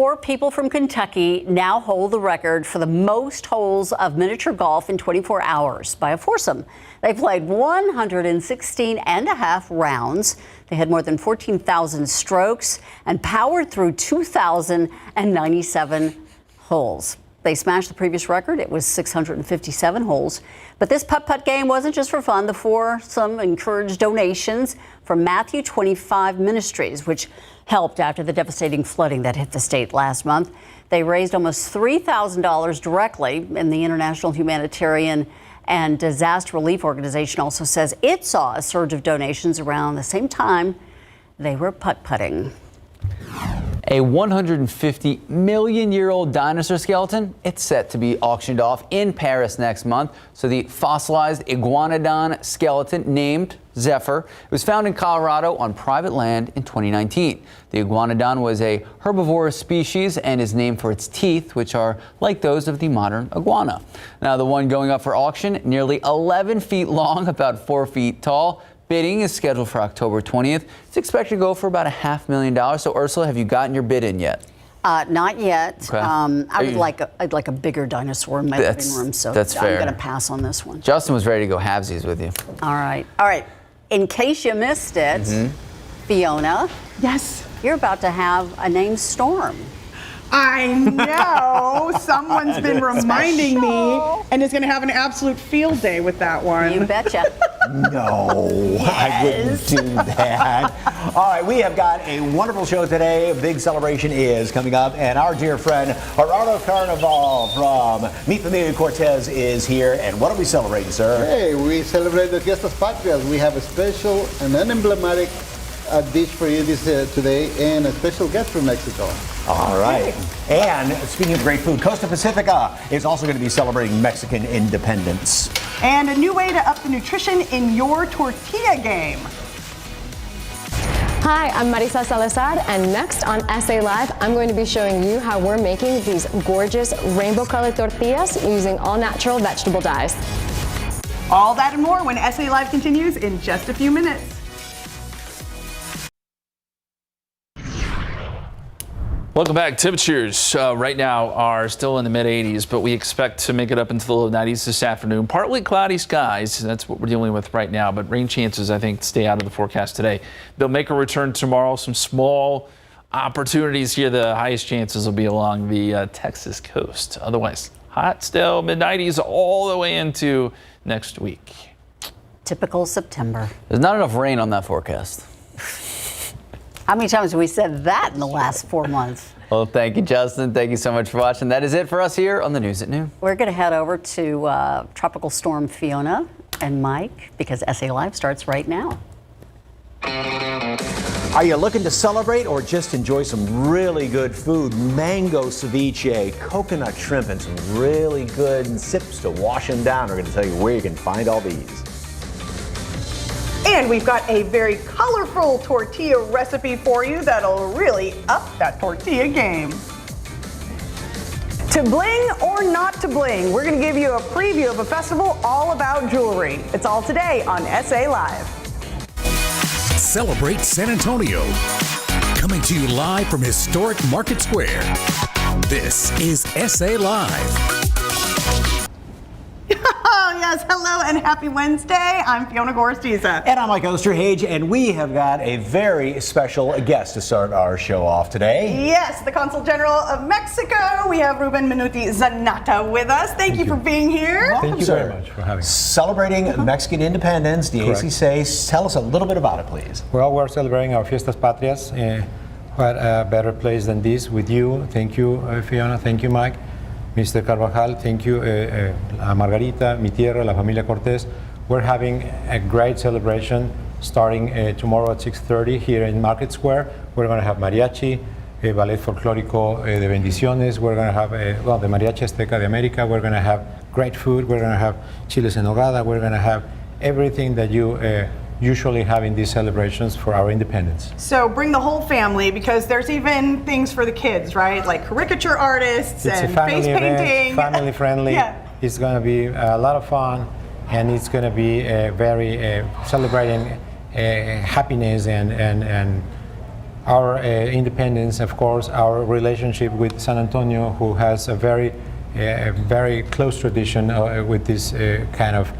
4 people from Kentucky now hold the record for the most holes of miniature golf in 24 hours by a foursome. They played 116 and a half rounds. They had more than 14,000 strokes and powered through 2,097 holes. They smashed the previous record. It was 657 holes. But this putt-putt game wasn't just for fun. The foursome encouraged donations from Matthew 25 Ministries, which helped after the devastating flooding that hit the state last month. They raised almost $3,000 directly, and the International Humanitarian and Disaster Relief Organization also says it saw a surge of donations around the same time they were putt-putting. A 150-million-year-old dinosaur skeleton, it's set to be auctioned off in Paris next month. So the fossilized iguanodon skeleton, named Zephyr, was found in Colorado on private land in 2019. The iguanodon was a herbivorous species and is named for its teeth, which are like those of the modern iguana. Now, the one going up for auction, nearly 11 feet long, about 4 feet tall. Bidding is scheduled for October 20th. It's expected to go for about $500,000. So, Ursula, have you gotten your bid in yet? Not yet. Okay. I'd like a bigger dinosaur in my living room, so that's fair. I'm going to pass on this one. Justin was ready to go halvesies with you. All right. In case you missed it, Fiona. Yes. You're about to have a name storm. I know. Someone's been reminding me, and is going to have an absolute field day with that one. You betcha. No, I wouldn't do that. All right, we have got a wonderful show today. A big celebration is coming up, and our dear friend Gerardo Carnival from Mi Familia Cortez is here. And what are we celebrating, sir? Hey, we celebrate the Fiestas Patrias. We have a special and an emblematic dish for you today, and a special guest from Mexico. All right. And speaking of great food, Costa Pacifica is also going to be celebrating Mexican independence. And a new way to up the nutrition in your tortilla game. Hi, I'm Marisa Salazar, and next on SA Live, I'm going to be showing you how we're making these gorgeous rainbow-colored tortillas using all-natural vegetable dyes. All that and more when SA Live continues in just a few minutes. Welcome back. Temperatures right now are still in the mid-80s, but we expect to make it up into the low 90s this afternoon. Partly cloudy skies. That's what we're dealing with right now, but rain chances, I think, stay out of the forecast today. They'll make a return tomorrow. Some small opportunities here. The highest chances will be along the Texas coast. Otherwise, hot still, mid-90s all the way into next week. Typical September. There's not enough rain on that forecast. How many times have we said that in the last 4 months? Well, thank you, Justin. Thank you so much for watching. That is it for us here on the News at Noon. We're going to head over to Tropical Storm Fiona and Mike because SA Live starts right now. Are you looking to celebrate or just enjoy some really good food? Mango ceviche, coconut shrimp, and some really good sips to wash them down. We're going to tell you where you can find all these. And we've got a very colorful tortilla recipe for you that'll really up that tortilla game. To bling or not to bling, we're going to give you a preview of a festival all about jewelry. It's all today on SA Live. Celebrate San Antonio. Coming to you live from historic Market Square. This is SA Live. Oh, yes. Hello and happy Wednesday. I'm Fiona Gorostiza. And I'm Mike Osterhage, and we have got a very special guest to start our show off today. Yes, the Consul General of Mexico. We have Ruben Minuti Zanata with us. Thank you for being here. Welcome, Thank you sir. very much for having us. Celebrating Mexican independence, the ACC. Tell us a little bit about it, please. Well, we're celebrating our Fiestas Patrias. What a better place than this with you. Thank you, Fiona. Thank you, Mike. Mr. Carvajal, thank you, Margarita, mi tierra, la familia Cortez. We're having a great celebration starting tomorrow at 6:30 here in Market Square. We're going to have mariachi, ballet folclórico de bendiciones. We're going to have, the Mariachi Azteca de América. We're going to have great food. We're going to have chiles en nogada. We're going to have everything that you usually have in these celebrations for our independence. So bring the whole family, because there's even things for the kids, right? Like caricature artists It's and a family face event, painting. family friendly. Yeah. It's going to be a lot of fun, and it's going to be very celebrating happiness and our independence, of course, our relationship with San Antonio, who has a very close tradition with this kind of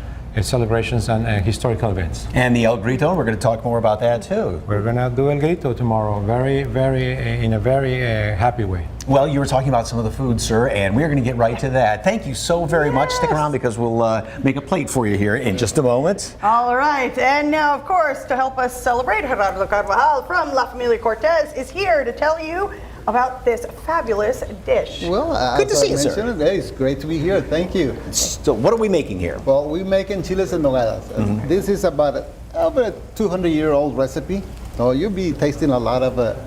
celebrations and historical events. And the El Grito, we're going to talk more about that too. We're going to do El Grito tomorrow, in a very happy way. Well, you were talking about some of the food, sir, and we're going to get right to that. Thank you so very much. Stick around because we'll make a plate for you here in just a moment. All right, and now, of course, to help us celebrate, Gerardo Carvajal from La Familia Cortez is here to tell you about this fabulous dish. Well, Good to see you, sir. mentioned, it's great to be here. Thank you. So what are we making here? Well, we're making chiles en nogadas. This is about over a 200-year-old recipe. So you'll be tasting a lot of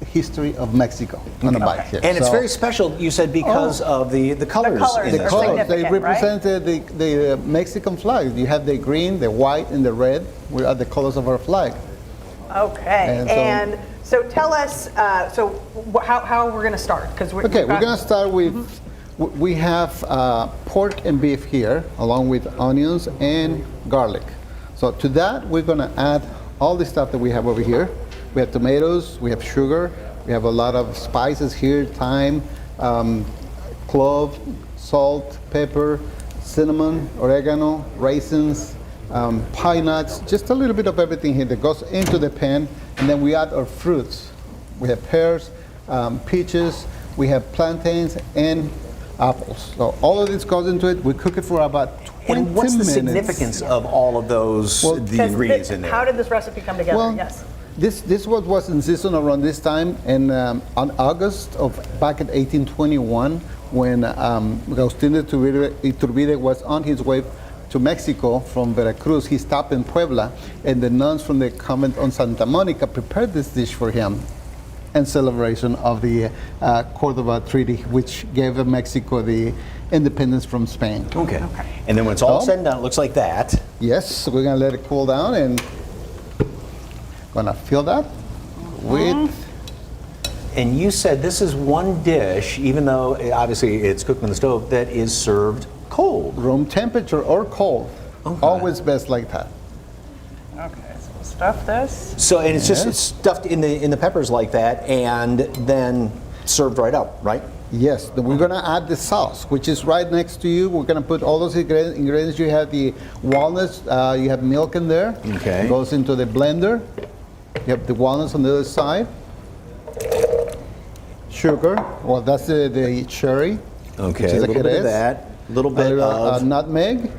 history of Mexico on the bite here. And it's very special, you said, because of the colors. colors in are this. Colors, they significant, represent the Mexican flag. You have the green, the white, and the red, which are the colors of our flag. Okay, and so tell us, how we're going to start? Because we're going to start with, we have pork and beef here, along with onions and garlic. So to that, we're going to add all the stuff that we have over here. We have tomatoes, we have sugar, we have a lot of spices here, thyme, clove, salt, pepper, cinnamon, oregano, raisins, pine nuts, just a little bit of everything here that goes into the pan, and then we add our fruits. We have pears, peaches, we have plantains, and apples. So all of this goes into it. We cook it for about 20 And what's the minutes. significance of all of those, the ingredients in there? How did this recipe come together? Well, Yes. This was in season around this time, and on August of back in 1821, when Agustin de Iturbide was on his way to Mexico from Veracruz, he stopped in Puebla, and the nuns from the convent on Santa Monica prepared this dish for him in celebration of the Cordoba Treaty, which gave Mexico the independence from Spain. Okay. And then when it's all said and done, it looks like that. Yes, so we're gonna let it cool down and gonna fill that with. And you said this is one dish, even though obviously it's cooked on the stove, that is served cold. Room temperature or cold. Okay. Always best like that. Okay, so we'll stuff this. So, and it's just stuffed in the peppers like that, and then served right up, right? Yes, then we're gonna add the sauce, which is right next to you. We're gonna put all those ingredients. You have the walnuts, you have milk in there. Okay. It goes into the blender. You have the walnuts on the other side. Sugar, well that's the cherry. Okay, which is a little bit of Jerez. that, a little bit of nutmeg,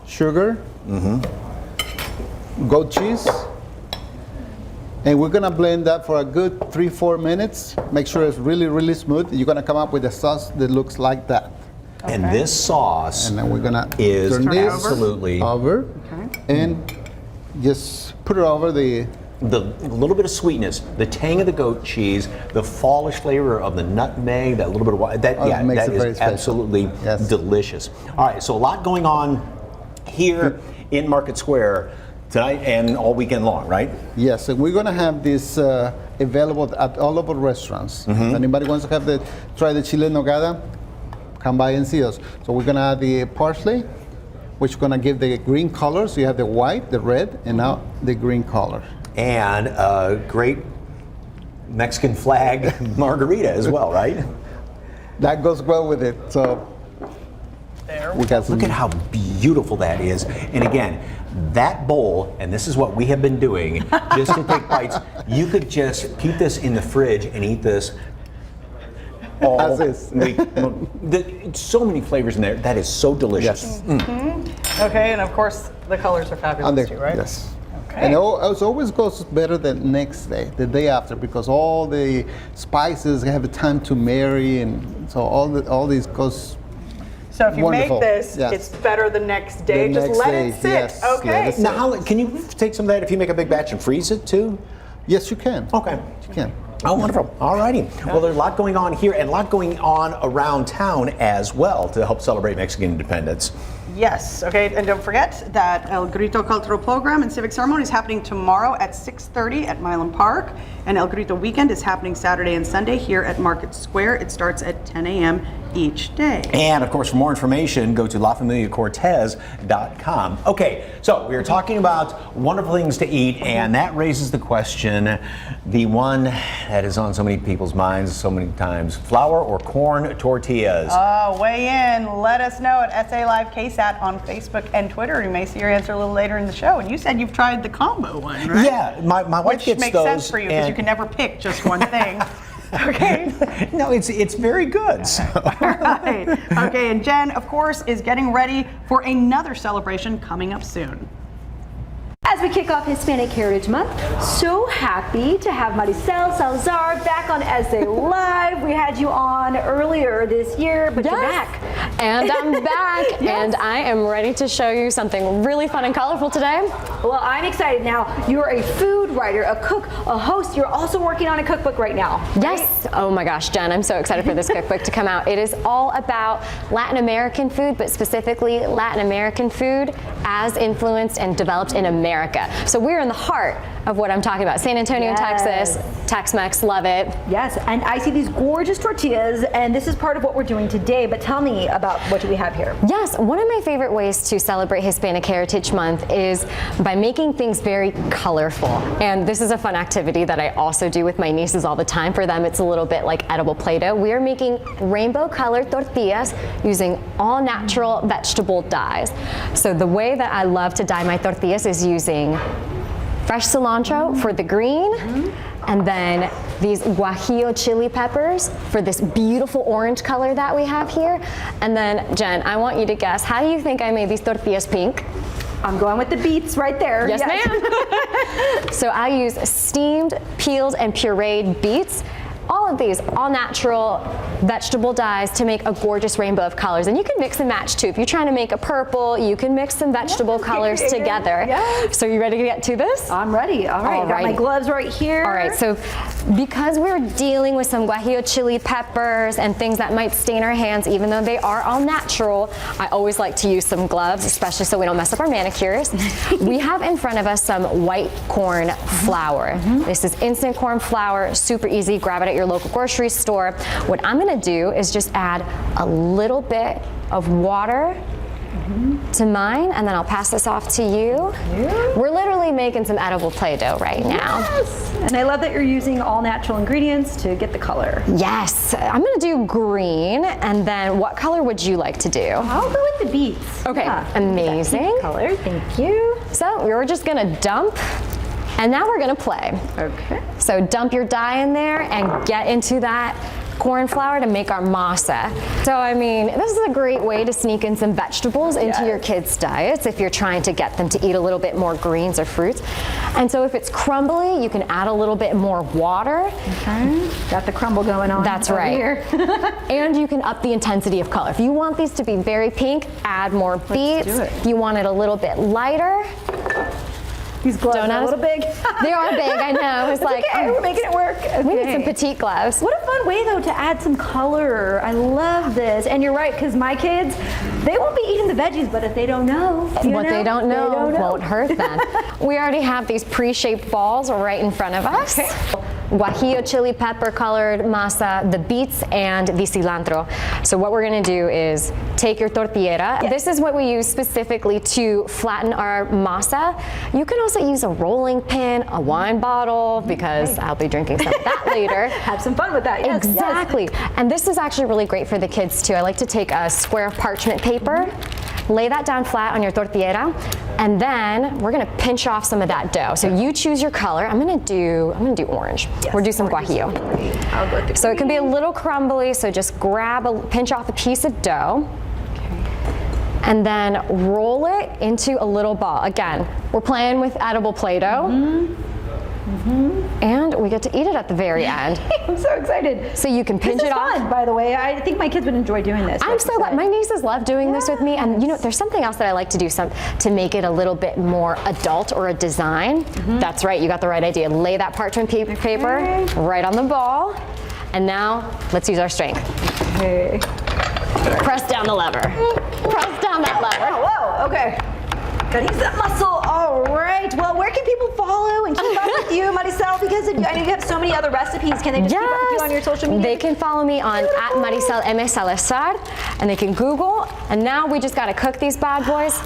sugar, goat cheese, and we're gonna blend that for a good 3-4 minutes. Make sure it's really smooth. You're gonna come up with a sauce that looks like that. And this sauce And then we're gonna is turn this absolutely over and just put it over the little bit of sweetness, the tang of the goat cheese, the fallish flavor of the nutmeg, that little bit of that makes that it very is special. absolutely Yes. delicious. All right, so a lot going on here in Market Square tonight and all weekend long, right? Yes, and we're gonna have this available at all of our restaurants. If anybody wants to try the chile en nogada, come by and see us. So we're gonna add the parsley, which is gonna give the green color. So you have the white, the red, and now the green color. And a great Mexican flag margarita as well, right? That goes well with it. So There we got some. Look at how beautiful that is. And again, that bowl, and this is what we have been doing, just to take bites, you could just keep this in the fridge and eat this all As is. week. So many flavors in there. That is so delicious. Yes. Okay, and of course the colors are fabulous too, right? Yes. Okay. And it always goes better the next day, the day after, because all the spices have time to marry, and so all these goes. So if you wonderful. make this, Yes. it's better the next day. The Just next let day, it sit. yes, let Okay. it sit. Now, can you take some of that if you make a big batch and freeze it too? Yes, you can. Okay. You can. Oh, wonderful. All righty. Well, there's a lot going on here and a lot going on around town as well to help celebrate Mexican independence. Yes, okay, and don't forget that El Grito Cultural Program and Civic Ceremony is happening tomorrow at 6:30 at Milan Park, and El Grito Weekend is happening Saturday and Sunday here at Market Square. It starts at 10 a.m. each day. And of course, for more information, go to lafamiliacortez.com. Okay, so we are talking about wonderful things to eat, and that raises the question, the one that is on so many people's minds so many times, flour or corn tortillas? Weigh in. Let us know at SA Live KSAT on Facebook and Twitter. You may see your answer a little later in the show. And you said you've tried the combo one, right? Yeah, my wife Which gets makes those. sense for you because you can never pick just one thing. Okay. No, it's very good. So. All right. Okay, and Jen, of course, is getting ready for another celebration coming up soon. As we kick off Hispanic Heritage Month, so happy to have Maricel Salazar back on SA Live. We had you on earlier this year, but you're back. And I'm back, and I am ready to show you something really fun and colorful today. Well, I'm excited now. You're a food writer, a cook, a host. You're also working on a cookbook right now. Yes. Oh my gosh, Jen, I'm so excited for this cookbook to come out. It is all about Latin American food, but specifically Latin American food as influenced and developed in America. So we're in the heart of what I'm talking about. San Antonio, Texas, Tex-Mex, love it. Yes, and I see these gorgeous tortillas, and this is part of what we're doing today, but tell me about what do we have here? Yes, one of my favorite ways to celebrate Hispanic Heritage Month is by making things very colorful. And this is a fun activity that I also do with my nieces all the time. For them, it's a little bit like edible Play-Doh. We are making rainbow colored tortillas using all natural vegetable dyes. So the way that I love to dye my tortillas is using fresh cilantro for the green, and then these guajillo chili peppers for this beautiful orange color that we have here. And then, Jen, I want you to guess, how do you think I made these tortillas pink? I'm going with the beets right there. Yes, ma'am. So I use steamed, peeled, and pureed beets. All of these, all natural vegetable dyes to make a gorgeous rainbow of colors. And you can mix and match too. If you're trying to make a purple, you can mix some vegetable colors together. Yes. So you ready to get to this? I'm ready. All right, got my gloves right here. All right, so because we're dealing with some guajillo chili peppers and things that might stain our hands, even though they are all natural, I always like to use some gloves, especially so we don't mess up our manicures. We have in front of us some white corn flour. This is instant corn flour, super easy, grab it at your local grocery store. What I'm gonna do is just add a little bit of water to mine, and then I'll pass this off to you. We're literally making some edible Play-Doh right now. Yes, and I love that you're using all natural ingredients to get the color. Yes, I'm gonna do green, and then what color would you like to do? I'll go with the beets. Okay, amazing. Pink color, thank you. So we're just gonna dump, and now we're gonna play. Okay. So dump your dye in there and get into that corn flour to make our masa. So I mean, this is a great way to sneak in some vegetables into your kids' diets if you're trying to get them to eat a little bit more greens or fruits. And so if it's crumbly, you can add a little bit more water. Okay. Got the crumble going on. That's over right. Here. And you can up the intensity of color. If you want these to be very pink, add more beets. do it. If you want it a little bit lighter, These gloves are a little big. They are big, I know. It's like, okay, we're making it work. We need Okay. some petite gloves. What a fun way, though, to add some color. I love this. And you're right, because my kids, they won't be eating the veggies, but if they don't know, What they don't know won't hurt them. We already have these pre-shaped balls right in front of us. Okay. Guajillo chili pepper colored masa, the beets, and the cilantro. So what we're gonna do is take your tortillera. This is what we use specifically to flatten our masa. You can also use a rolling pin, a wine bottle, because I'll be drinking some of that later. Have some fun with that, yes. Exactly. And this is actually really great for the kids too. I like to take a square of parchment paper, lay that down flat on your tortillera, and then we're gonna pinch off some of that dough. So you choose your color. I'm gonna do orange. Yes, We'll do some orange is guajillo. great. I'll go with the So it can be a green. little crumbly, so just pinch off a piece of dough, and then roll it into a little ball. Again, we're playing with edible Play-Doh. And we get to eat it at the very end. I'm so excited. So you can pinch This it is off. fun, by the way. I think my kids would enjoy doing this. I'm so glad. My nieces love doing this with me, and you know, there's something else that I like to do to make it a little bit more adult or a design. That's right, you got the right idea. Lay that parchment paper right on the ball, and now let's use our strength. Okay. Press down the lever. Press down that lever. Oh, whoa, okay. Gotta use that muscle. All right. right. Well, where can people follow and keep up with you, Maricel? Because I know you have so many other recipes. Can they just keep up with you on your social media? They can follow me on @Maricel M. Salazar, and they can Google. And now we just got to cook these bad boys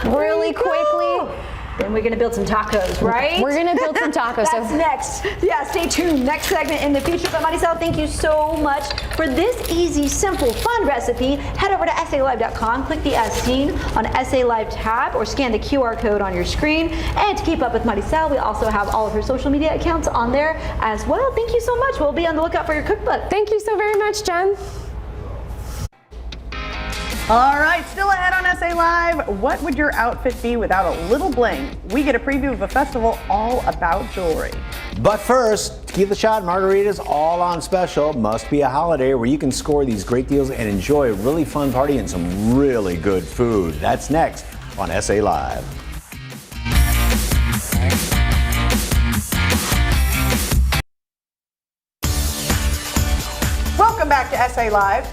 really quickly. Then we're gonna build some tacos, right? We're gonna build some tacos. That's next. Yeah, stay tuned. Next segment in the future. But Maricel, thank you so much for this easy, simple, fun recipe. Head over to SALive.com, click the As Seen on SA Live tab, or scan the QR code on your screen. And to keep up with Maricel, we also have all of her social media accounts on there as well. Thank you so much. We'll be on the lookout for your cookbook. Thank you so very much, Jen. All right, still ahead on SA Live. What would your outfit be without a little bling? We get a preview of a festival all about jewelry. But first, Tequila Shot Margaritas all on special. Must be a holiday where you can score these great deals and enjoy a really fun party and some really good food. That's next on SA Live. Welcome back to SA Live.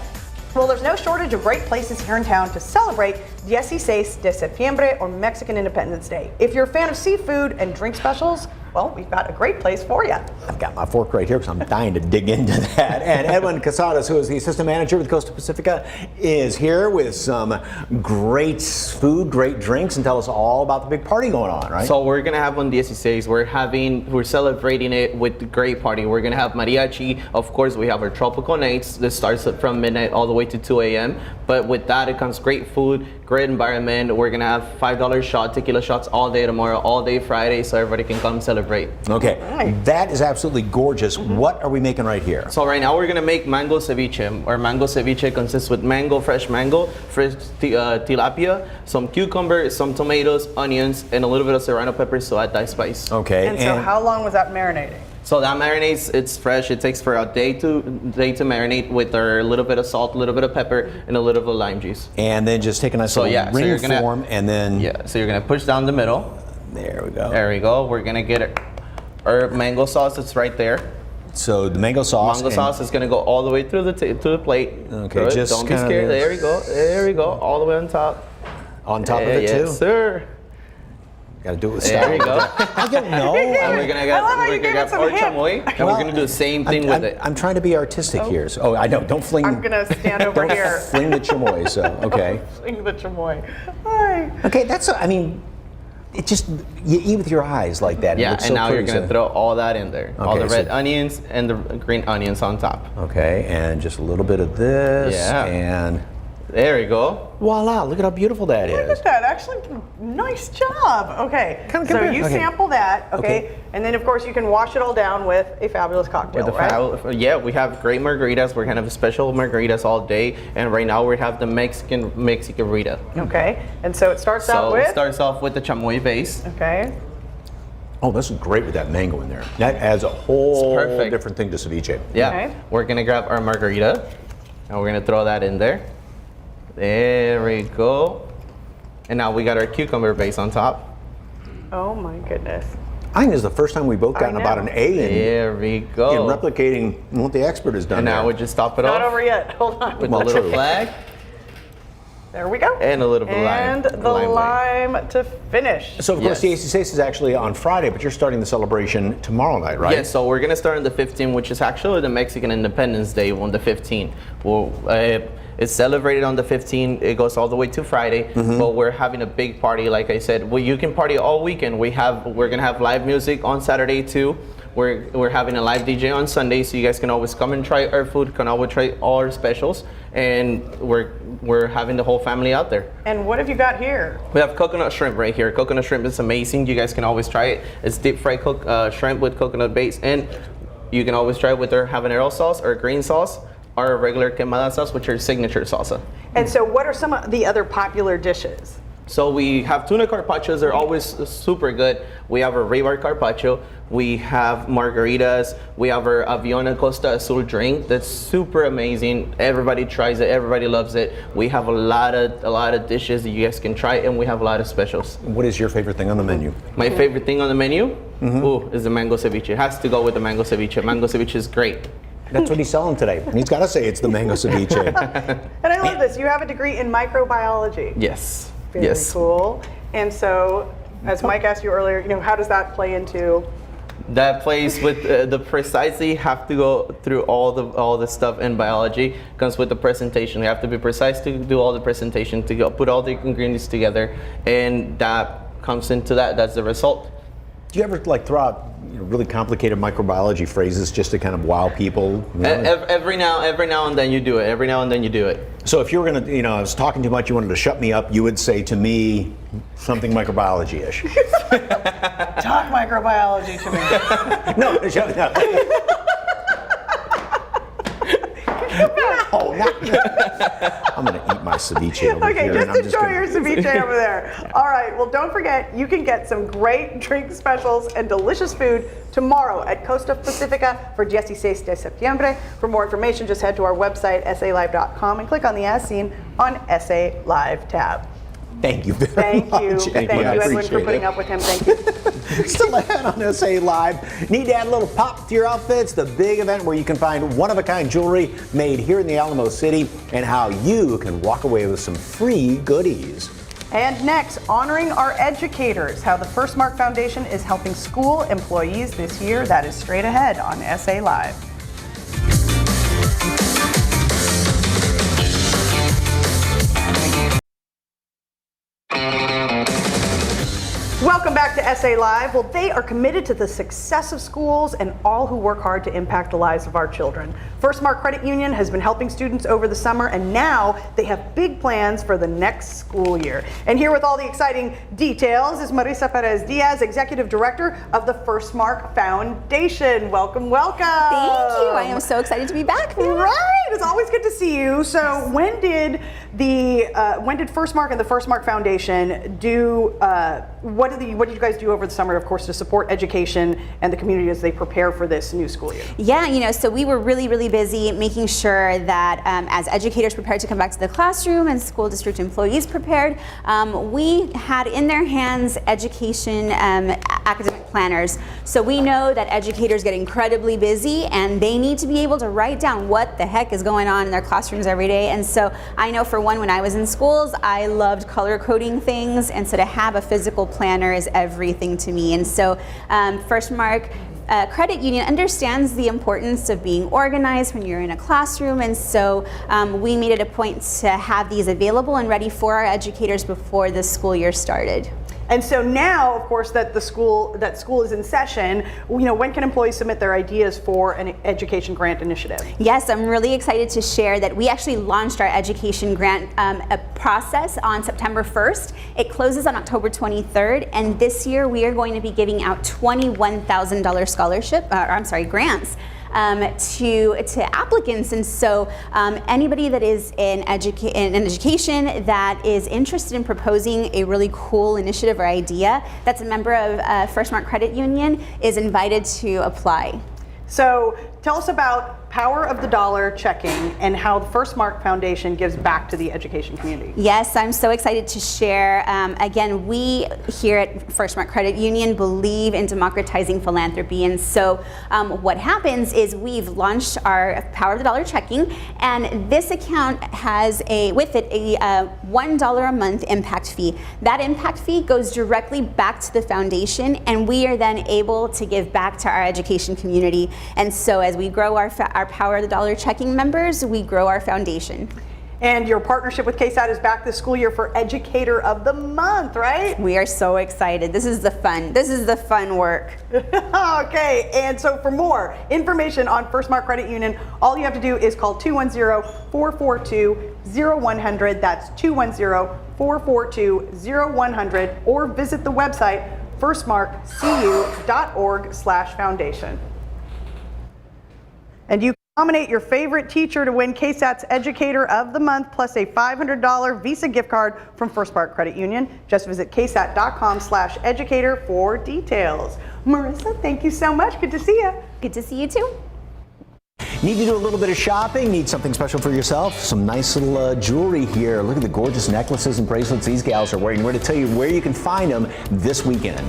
Well, there's no shortage of great places here in town to celebrate 16 de septiembre, or Mexican Independence Day. If you're a fan of seafood and drink specials, well, we've got a great place for you. I've got my fork right here because I'm dying to dig into that. And Edwin Casadas, who is the assistant manager with Costa Pacifica, is here with some great food, great drinks, and tell us all about the big party going on, right? So we're gonna have on 16, we're celebrating it with the great party. We're gonna have mariachi. Of course, we have our tropical nights that starts from midnight all the way to 2 a.m. But with that, it comes great food, great environment. We're gonna have $5 shot, tequila shots all day tomorrow, all day Friday, so everybody can come celebrate. Okay, that is absolutely gorgeous. What are we making right here? So right now we're gonna make mango ceviche. Our mango ceviche consists with fresh tilapia, some cucumber, some tomatoes, onions, and a little bit of serrano pepper to add that spice. Okay. And so how long was that marinating? So that marinates, it's fresh. It takes for a day to marinate with a little bit of salt, a little bit of pepper, and a little bit of lime juice. And then just take a nice little ring form, and then... Yeah, so you're gonna push down the middle. There we go. There we go. We're gonna get our mango sauce that's right there. So the mango sauce. Mango sauce is gonna go all the way through the plate. Okay, just don't be scared. There we go. There we go. All the way on top. On top of it too. Yes, sir. Got to do it with style. There we go. I don't know. And we're gonna get our chamoy, and we're gonna do the same thing with it. I'm trying to be artistic here. So, I know. Don't fling. I'm gonna stand over here. Fling the chamoy. So okay. Fling the chamoy. Hi. Okay, that's. I mean, it just you eat with your eyes like that. Yeah, it looks and so now pretty, you're gonna throw all that in there. All the red so- onions and the green onions on top. Okay, and just a little bit of this. Yeah. And there we go. voila! Look at how beautiful that is. Look at that. Actually, nice job. Okay. Come So here. you Okay. sample that. Okay. And then, of course, you can wash it all down with a fabulous cocktail, right? Yeah, we have great margaritas. We're gonna have special margaritas all day, and right now we have the Mexican Rita. Okay. And so it starts out So with. it starts off with the chamoy base. Okay. Oh, this is great with that mango in there. That adds a whole perfect. different thing to ceviche. Yeah. Okay. We're gonna grab our margarita, and we're gonna throw that in there. There we go. And now we got our cucumber base on top. Oh my goodness. I think this is the first time we've both gotten I about know. an A There we go. in replicating what the expert has done. And now there. we just top it Not off over yet. Hold on. with a little flag There we go. and a little bit of lime. And the lime to finish. So of course the Yes. 16 is actually on Friday, but you're starting the celebration tomorrow night, right? Yes, so we're gonna start on the 15th, which is actually the Mexican Independence Day on the 15th. Well, it's celebrated on the 15th. It goes all the way to Friday, but we're having a big party. Like I said, well, you can party all weekend. We're gonna have live music on Saturday too. We're having a live DJ on Sunday, so you guys can always come and try our food. Can always try all our specials, and we're having the whole family out there. And what have you got here? We have coconut shrimp right here. Coconut shrimp is amazing. You guys can always try it. It's deep fried shrimp with coconut base, and you can always try it with our habanero sauce or green sauce, or regular quemada sauce, which are signature salsa. And so what are some of the other popular dishes? So we have tuna carpaccios. They're always super good. We have our Raybar carpaccio. We have margaritas. We have our Aviona Costa Azul drink. That's super amazing. Everybody tries it. Everybody loves it. We have a lot of dishes that you guys can try, and we have a lot of specials. What is your favorite thing on the menu? My favorite thing on the menu, is the mango ceviche. It has to go with the mango ceviche. Mango ceviche is great. That's what he's selling today. And he's got to say it's the mango ceviche. And I love this. You have a degree in microbiology. Yes. Very yes. cool. And so as Mike asked you earlier, how does that play into? That plays with the precisely have to go through all the stuff in biology. Comes with the presentation. You have to be precise to do all the presentation, to go put all the ingredients together, and that comes into that. That's the result. Do you ever throw out really complicated microbiology phrases just to kind of wow people? Every now and then you do it. Every now and then you do it. So if you were gonna, I was talking too much, you wanted to shut me up, you would say to me something microbiology-ish. Talk microbiology to me. No, shut me up. No, I'm gonna eat my ceviche over Okay, here. just enjoy your ceviche over there. All right, well, don't forget, you can get some great drink specials and delicious food tomorrow at Costa Pacifica for 16 de septiembre. For more information, just head to our website, salive.com, and click on the As Seen on SA Live tab. Thank you very much. Thank you, Edwin, for putting up with him. Thank you. Still ahead on SA Live. Need to add a little pop to your outfits? The big event where you can find one-of-a-kind jewelry made here in the Alamo City and how you can walk away with some free goodies. And next, honoring our educators, how the Firstmark Foundation is helping school employees this year. That is straight ahead on SA Live. Welcome back to SA Live. Well, they are committed to the success of schools and all who work hard to impact the lives of our children. Firstmark Credit Union has been helping students over the summer, and now they have big plans for the next school year. And here with all the exciting details is Marisa Perez-Diaz, Executive Director of the Firstmark Foundation. Welcome, welcome. Thank you. I am so excited to be back. Right. It's always good to see you. So when did Firstmark and the Firstmark Foundation do what did you guys do over the summer, of course, to support education and the community as they prepare for this new school year? Yeah, so we were really busy making sure that as educators prepared to come back to the classroom and school district employees prepared, we had in their hands education academic planners. So we know that educators get incredibly busy and they need to be able to write down what the heck is going on in their classrooms every day. And so I know for one, when I was in schools, I loved color coding things, and so to have a physical planner is everything to me. And so Firstmark Credit Union understands the importance of being organized when you're in a classroom, and so we made it a point to have these available and ready for our educators before the school year started. And so now, of course, that school is in session, when can employees submit their ideas for an education grant initiative? Yes, I'm really excited to share that we actually launched our education grant process on September 1st. It closes on October 23rd, and this year we are going to be giving out $21,000 grants to applicants. And so anybody that is in education that is interested in proposing a really cool initiative or idea that's a member of Firstmark Credit Union is invited to apply. So tell us about Power of the Dollar checking and how the Firstmark Foundation gives back to the education community. Yes, I'm so excited to share. Again, we here at Firstmark Credit Union believe in democratizing philanthropy, and so what happens is we've launched our Power of the Dollar checking, and this account has with it a $1 a month impact fee. That impact fee goes directly back to the foundation, and we are then able to give back to our education community. And so as we grow our Power of the Dollar checking members, we grow our foundation. And your partnership with KSAT is back this school year for Educator of the Month, right? We are so excited. This is the fun work. Okay, and so for more information on Firstmark Credit Union, all you have to do is call 210-442-0100. That's 210-442-0100, or visit the website firstmarkcu.org/foundation. And you can nominate your favorite teacher to win KSAT's Educator of the Month plus a $500 Visa gift card from Firstmark Credit Union. Just visit ksat.com/educator for details. Marisa, thank you so much. Good to see you. Good to see you too. Need to do a little bit of shopping? Need something special for yourself? Some nice little jewelry here. Look at the gorgeous necklaces and bracelets these gals are wearing. We're going to tell you where you can find them this weekend.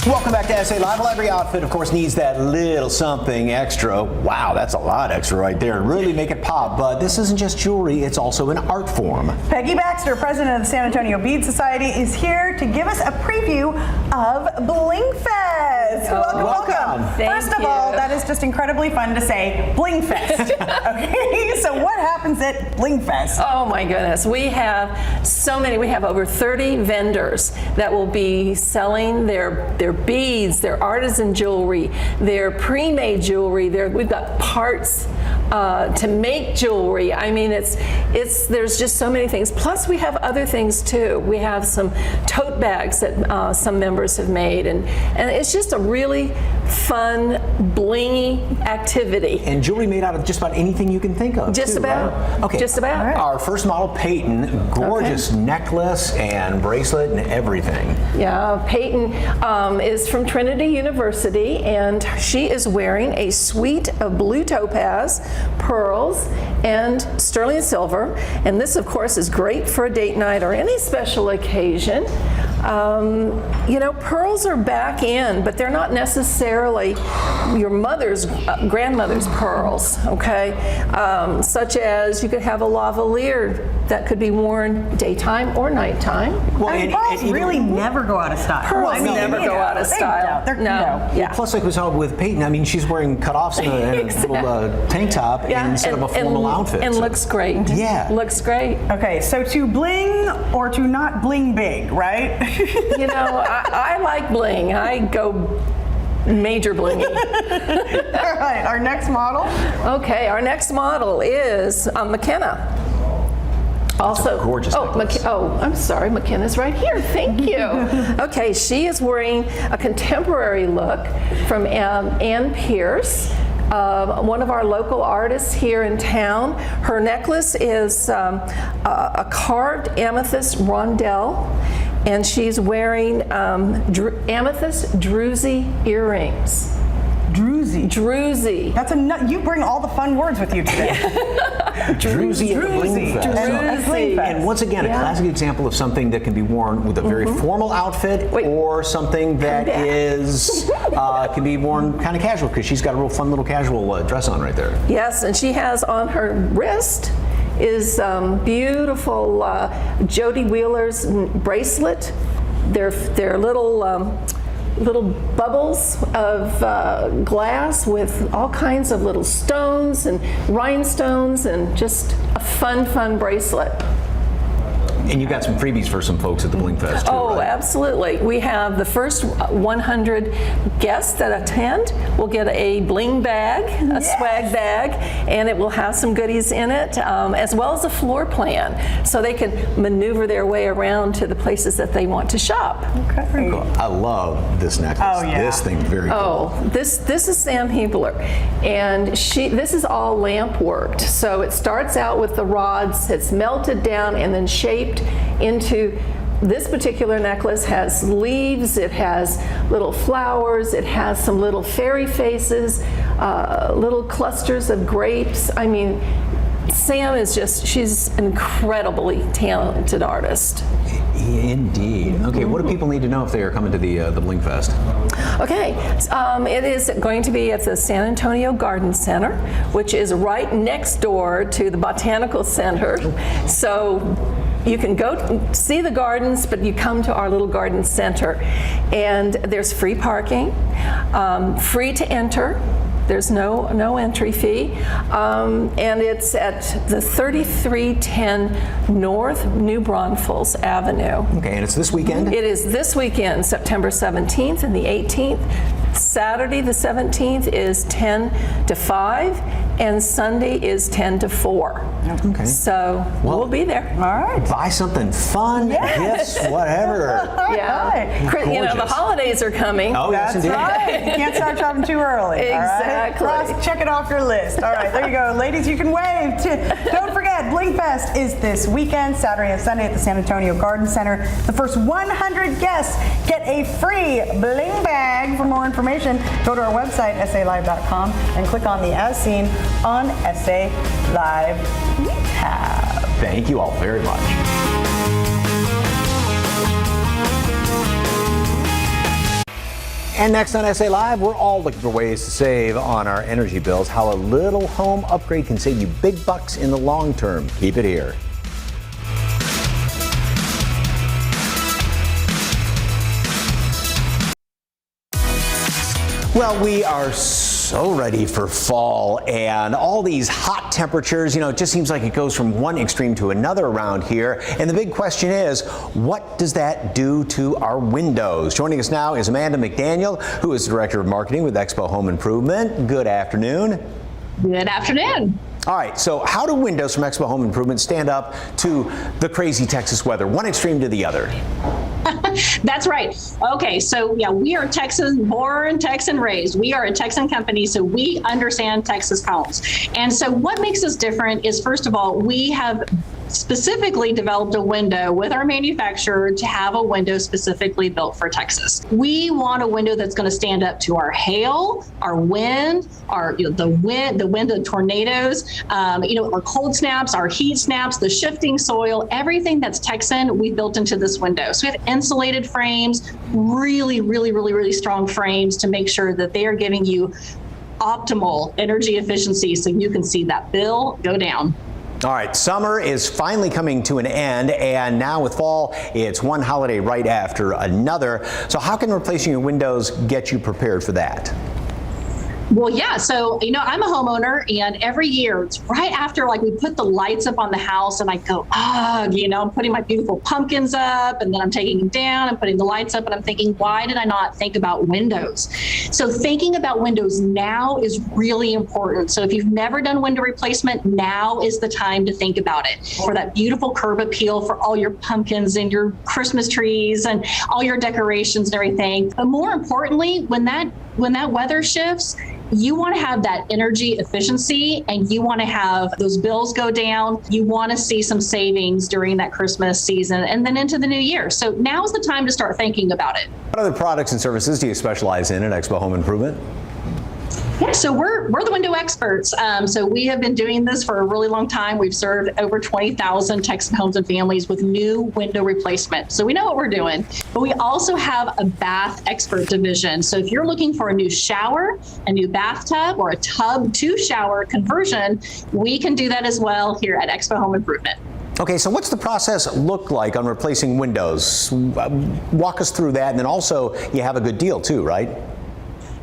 Welcome back back to SA Live. Well, every outfit, of course, needs that little something extra. Wow, that's a lot extra right there. Really make it pop. But this isn't just jewelry, it's also an art form. Peggy Baxter, president of the San Antonio Bead Society, is here to give us a preview of Bling Fest. Welcome. First of all, that is just incredibly fun to say, Bling Fest. Okay, so what happens at Bling Fest? Oh my goodness, we have so many. We have over 30 vendors that will be selling their beads, their artisan jewelry, their pre-made jewelry. We've got parts to make jewelry. I mean, there's just so many things. Plus, we have other things too. We have some tote bags that some members have made, and it's just a really fun, blingy activity. And jewelry made out of just about anything you can think of. Just about. Right? Okay. Just about. Right. Our first model, Peyton, gorgeous necklace and bracelet and everything. Yeah, Peyton is from Trinity University, and she is wearing a suite of blue topaz, pearls, and sterling silver. And this, of course, is great for a date night or any special occasion. You know, pearls are back in, but they're not necessarily your mother's, grandmother's pearls, okay? Such as you could have a lavalier that could be worn daytime or nighttime. Well, and pearls really never go out of style. Pearls never go out of style. No. Yeah. Plus, like we saw with Peyton, I mean, she's wearing cutoffs and a little tank top instead of a formal outfit. And looks great. Yeah. Looks great. Okay, so to bling or to not bling big, right? You know, I like bling. I go major blingy. All right, our next model. Okay, our next model is McKenna. Also, gorgeous necklace. I'm sorry, McKenna's right here. Thank you. Okay, she is wearing a contemporary look from Ann Pierce. One of our local artists here in town. Her necklace is a carved amethyst rondelle, and she's wearing amethyst druzy earrings. Druzy. That's you bring all the fun words with you today. Druzy at the Bling Fest. And once again, a classic example of something that can be worn with a very formal outfit or something that is can be worn kind of casual, because she's got a real fun little casual dress on right there. Yes, and she has on her wrist is beautiful Jody Wheeler's bracelet. They're little bubbles of glass with all kinds of little stones and rhinestones, and just a fun bracelet. And you got some freebies for some folks at the Bling Fest too, Oh, right? absolutely. We have the first 100 guests that attend will get a bling bag, a swag bag, and it will have some goodies in it, as well as a floor plan, so they can maneuver their way around to the places that they want to shop. Okay. I love this necklace. Oh, yeah. This thing, very cool. Oh, this is Sam Hebler, and this is all lamp worked. So it starts out with the rods, it's melted down and then shaped into. This particular necklace has leaves, it has little flowers, it has some little fairy faces, little clusters of grapes. I mean, Sam is she's an incredibly talented artist. Indeed. Okay, what do people need to know if they are coming to the Bling Fest? Okay, it is going to be at the San Antonio Garden Center, which is right next door to the Botanical Center. So you can go see the gardens, but you come to our little garden center. And there's free parking, free to enter. There's no entry fee, and it's at the 3310 North New Braunfels Avenue. Okay, and it's this weekend? It is this weekend, September 17th and the 18th. Saturday the 17th is 10 to 5, and Sunday is 10 to 4. Okay. So we'll be there. All right. Buy something fun, gifts, whatever. Yeah. You know, the holidays are coming. Oh, yes, That's indeed. right. You can't start shopping too early. Exactly. All right? Check it off your list. All right, there you go. Ladies, you can wave. Don't forget, Bling Fest is this weekend, Saturday and Sunday at the San Antonio Garden Center. The first 100 guests get a free bling bag. For more information, go to our website, salive.com, and click on the As Seen on SA Live tab. Thank you all very much. And next on SA Live, we're all looking for ways to save on our energy bills, how a little home upgrade can save you big bucks in the long term. Keep it here. Well, we are so ready for fall and all these hot temperatures. You know, it just seems like it goes from one extreme to another around here. And the big question is, what does that do to our windows? Joining us now is Amanda McDaniel, who is Director of Marketing with Expo Home Improvement. Good afternoon. Good afternoon. All right, so how do windows from Expo Home Improvement stand up to the crazy Texas weather, one extreme to the other? That's right. Okay, so yeah, we are Texan born, Texan raised. We are a Texan company, so we understand Texas homes. And so what makes us different is, first of all, we have specifically developed a window with our manufacturer to have a window specifically built for Texas. We want a window that's going to stand up to our hail, our wind, the tornadoes, our cold snaps, our heat snaps, the shifting soil, everything that's Texan, we built into this window. So we have insulated frames, really strong frames to make sure that they are giving you optimal energy efficiency so you can see that bill go down. All right, summer is finally coming to an end, and now with fall, it's one holiday right after another. So how can replacing your windows get you prepared for that? Well, yeah. So, I'm a homeowner, and every year it's right after we put the lights up on the house, and I go, I'm putting my beautiful pumpkins up, and then I'm taking them down and putting the lights up, and I'm thinking, why did I not think about windows? So thinking about windows now is really important. So if you've never done window replacement, now is the time to think about it. For that beautiful curb appeal for all your pumpkins and your Christmas trees and all your decorations and everything. But more importantly, when that weather shifts, you want to have that energy efficiency, and you want to have those bills go down. You want to see some savings during that Christmas season and then into the new year. So now's the time to start thinking about it. What other products and services do you specialize in at Expo Home Improvement? Yeah, so we're the window experts. So we have been doing this for a really long time. We've served over 20,000 Texan homes and families with new window replacement. So we know what we're doing. But we also have a bath expert division. So if you're looking for a new shower, a new bathtub, or a tub to shower conversion, we can do that as well here at Expo Home Improvement. Okay, so what's the process look like on replacing windows? Walk us through that, and then also you have a good deal too, right?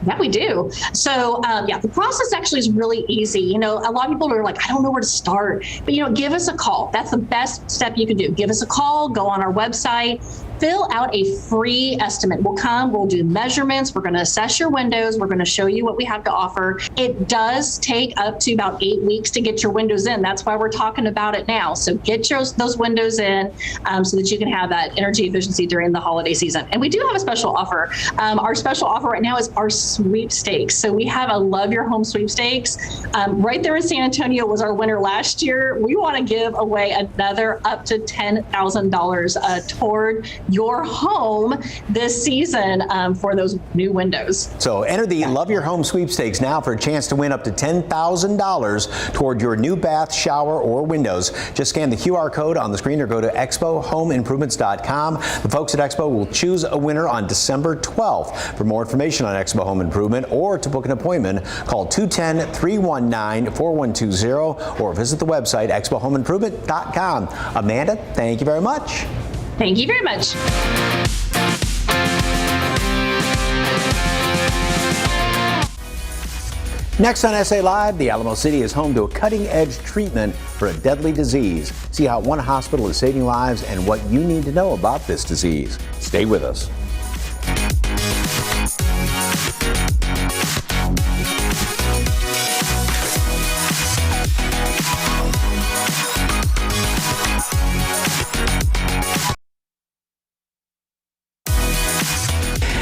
Yeah, we do. So, the process actually is really easy. A lot of people are like, I don't know where to start. But, give us a call. That's the best step you can do. Give us a call, go on our website, fill out a free estimate. We'll do measurements. We're going to assess your windows. We're going to show you what we have to offer. It does take up to about 8 weeks to get your windows in. That's why we're talking about it now. So get those windows in so that you can have that energy efficiency during the holiday season. And we do have a special offer. Our special offer right now is our sweepstakes. So we have a Love Your Home sweepstakes. Right there in San Antonio was our winner last year. We want to give away another up to $10,000 toward your home this season for those new windows. So enter the Love Your Home sweepstakes now for a chance to win up to $10,000 toward your new bath, shower, or windows. Just scan the QR code on the screen or go to expohomeimprovements.com. The folks at Expo will choose a winner on December 12th. For more information on Expo Home Improvement or to book an appointment, call 210-319-4120 or visit the website expohomeimprovement.com. Amanda, thank you very much. Thank you very much. Next on SA Live, the Alamo City is home to a cutting-edge treatment for a deadly disease. See how one hospital is saving lives and what you need to know about this disease. Stay with us.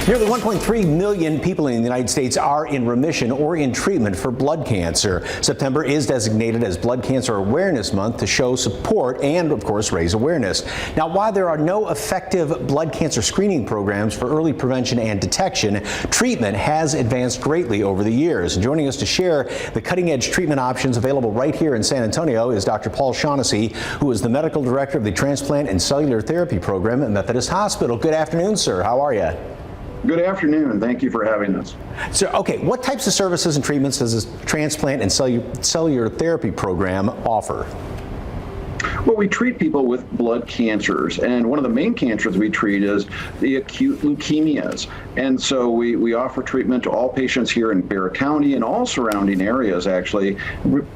Nearly 1.3 million people in the United States are in remission or in treatment for blood cancer. September is designated as Blood Cancer Awareness Month to show support and, of course, raise awareness. Now, while there are no effective blood cancer screening programs for early prevention and detection, treatment has advanced greatly over the years. And joining us to share the cutting-edge treatment options available right here in San Antonio is Dr. Paul Shaughnessy, who is the medical director of the Transplant and Cellular Therapy Program at Methodist Hospital. Good afternoon, sir. How are you? Good afternoon. Thank you for having us. So, okay, what types of services and treatments does this transplant and cellular therapy program offer? Well, we treat people with blood cancers, and one of the main cancers we treat is the acute leukemias. And so we offer treatment to all patients here in Bexar County and all surrounding areas, actually.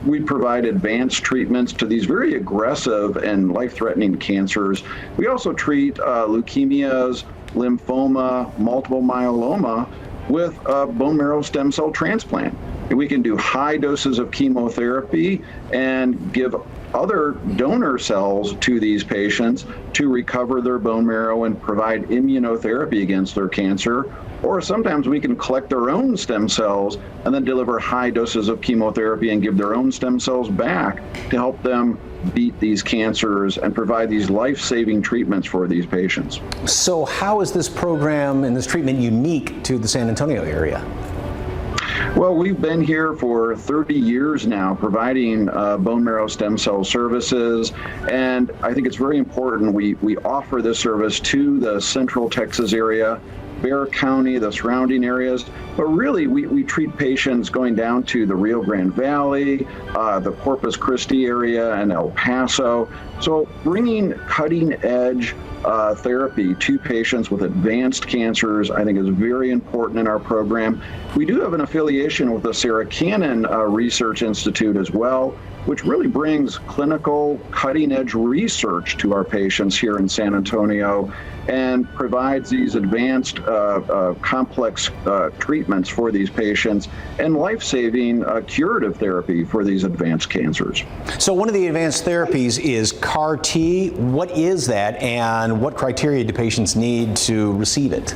We provide advanced treatments to these very aggressive and life-threatening cancers. We also treat leukemias, lymphoma, multiple myeloma with a bone marrow stem cell transplant. We can do high doses of chemotherapy and give other donor cells to these patients to recover their bone marrow and provide immunotherapy against their cancer. Or sometimes we can collect their own stem cells and then deliver high doses of chemotherapy and give their own stem cells back to help them beat these cancers and provide these life-saving treatments for these patients. So how is this program and this treatment unique to the San Antonio area? Well, we've been here for 30 years now providing bone marrow stem cell services, and I think it's very important we offer this service to the Central Texas area, Bexar County, the surrounding areas, but really we treat patients going down to the Rio Grande Valley, the Corpus Christi area, and El Paso. So bringing cutting-edge therapy to patients with advanced cancers, I think, is very important in our program. We do have an affiliation with the Sarah Cannon Research Institute as well, which really brings clinical cutting-edge research to our patients here in San Antonio and provides these advanced complex treatments for these patients and life-saving curative therapy for these advanced cancers. So one of the advanced therapies is CAR T. What is that, and what criteria do patients need to receive it?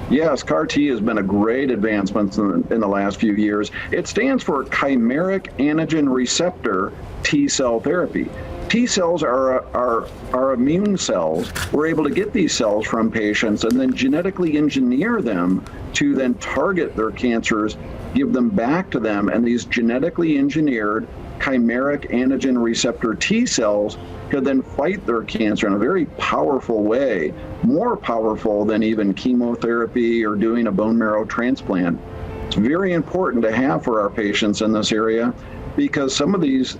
Yes, CAR T has been a great advancement in the last few years. It stands for chimeric antigen receptor T cell therapy. T cells are immune cells. We're able to get these cells from patients and then genetically engineer them to then target their cancers, give them back to them, and these genetically engineered chimeric antigen receptor T cells could then fight their cancer in a very powerful way, more powerful than even chemotherapy or doing a bone marrow transplant. It's very important to have for our patients in this area because some of these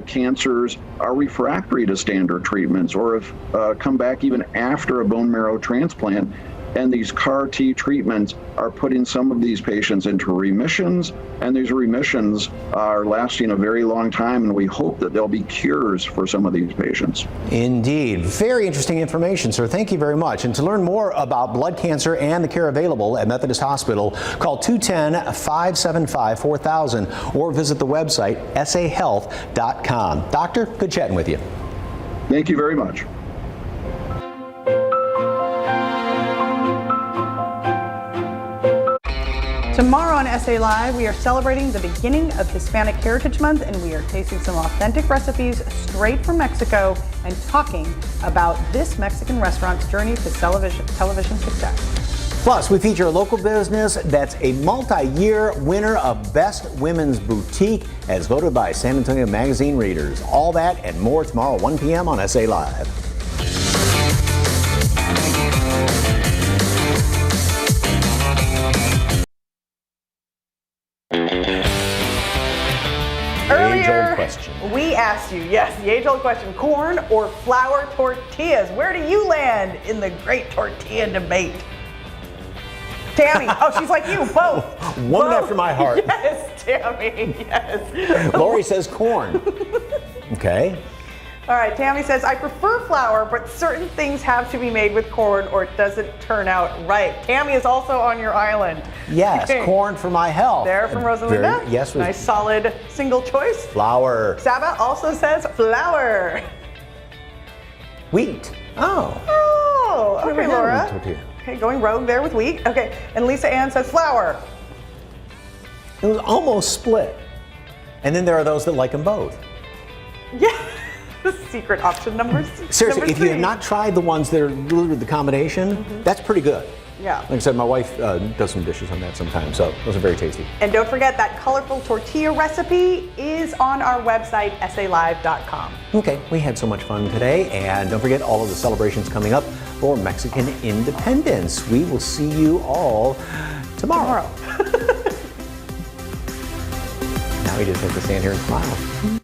cancers are refractory to standard treatments or have come back even after a bone marrow transplant. And these CAR T treatments are putting some of these patients into remissions, and these remissions are lasting a very long time, and we hope that there'll be cures for some of these patients. Indeed. Very interesting information, sir. Thank you very much. And to learn more about blood cancer and the care available at Methodist Hospital, call 210-575-4000 or visit the website sahealth.com. Doctor, good chatting with you. Thank you very much. Tomorrow on SA Live, we are celebrating the beginning of Hispanic Heritage Month, and we are tasting some authentic recipes straight from Mexico and talking about this Mexican restaurant's journey to television success. Plus, we feature a local business that's a multi-year winner of Best Women's Boutique as voted by San Antonio Magazine readers. All that and more tomorrow, 1 p.m. on SA Live. Earlier, we asked you, yes, the age-old question, corn or flour tortillas? Where do you land in the great tortilla debate? Tammy, oh, she's like you, both. Woman after my heart. Yes, Tammy, yes. Lori says corn. Okay. All right, Tammy says, I prefer flour, but certain things have to be made with corn or it doesn't turn out right. Tammy is also on your island. Yes, corn for my health. There from Rosalinda. Yes. Nice solid single choice. Flour. Saba also says flour. Wheat. Oh. Oh, okay, Laura. Tortilla. Okay, going rogue there with wheat. Okay, and Lisa Ann says flour. It was almost split. And then there are those that like them both. Yeah. The secret option numbers. Seriously, number if you have three. not tried the ones that are literally the combination, that's pretty good. Yeah. Like I said, my wife does some dishes on that sometimes, so those are very tasty. And don't forget that colorful tortilla recipe is on our website, salive.com. Okay, we had so much fun today, and don't forget all of the celebrations coming up for Mexican independence. We will see you all tomorrow. Now we just have to stand here and smile.